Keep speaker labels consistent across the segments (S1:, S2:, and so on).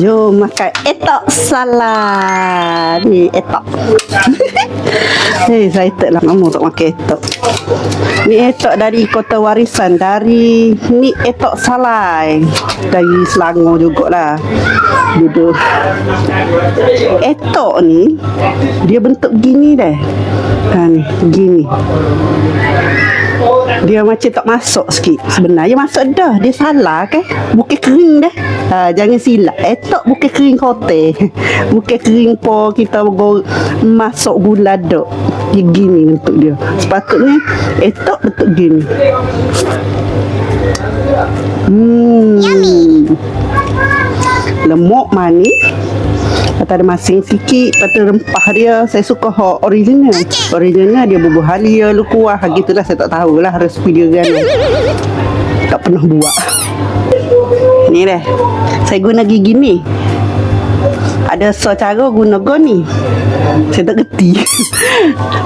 S1: Jom makan etok salad. Ni etok. Hei, saya tak lah kamu untuk makan etok. Ni etok dari Kota Warisan. Dari ni etok salai. Dari Selangor jugalah. Duduk. Etok ni dia bentuk gini dah. Ha ni, gini. Dia macam tak masuk sikit. Sebenarnya masuk dah. Dia salah kan? Bukan kering dah. Jangan silap. Etok bukan kering kote. Bukan kering po kita masuk gula dok. Dia gini bentuk dia. Sepatutnya etok bentuk gini. Yummy. Lemuk manis. Lepas ada masing sikit. Lepas tu rempah dia saya suka original. Original dia bubur halia, lukuah. Gitulah saya tak tahulah resipi dia kan. Tak pernah buat. Ni dah. Saya guna gigi ni. Ada cara guna ni. Saya tak kerti.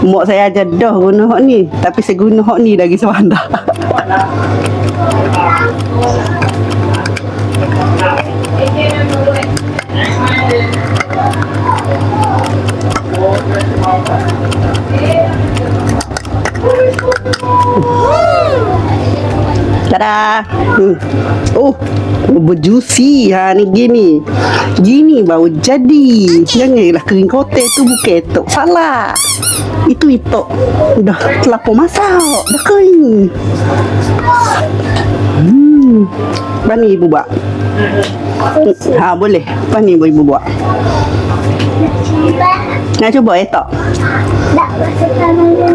S1: Mak saya ajar dah guna hak ni. Tapi saya guna hak ni lagi sepandai. Tada. Berjuicy. Ni gini. Gini baru jadi. Janganlah kering kote tu bukan etok salah. Itu etok dah terlampau masak. Dah kering. Bani ibu buat. Boleh. Bani ibu buat. Nak cuba etok?
S2: Tak, rasa tangan dia.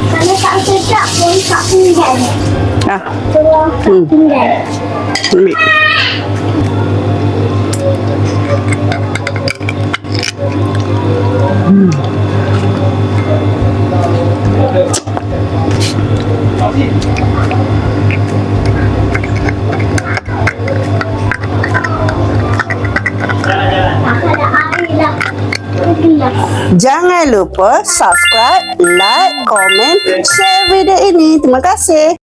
S2: Kalau tak sedap pun tak pinggan. Tuang tak pinggan.
S1: Ambil. Jangan lupa subscribe, like, komen, share video ini. Terima kasih.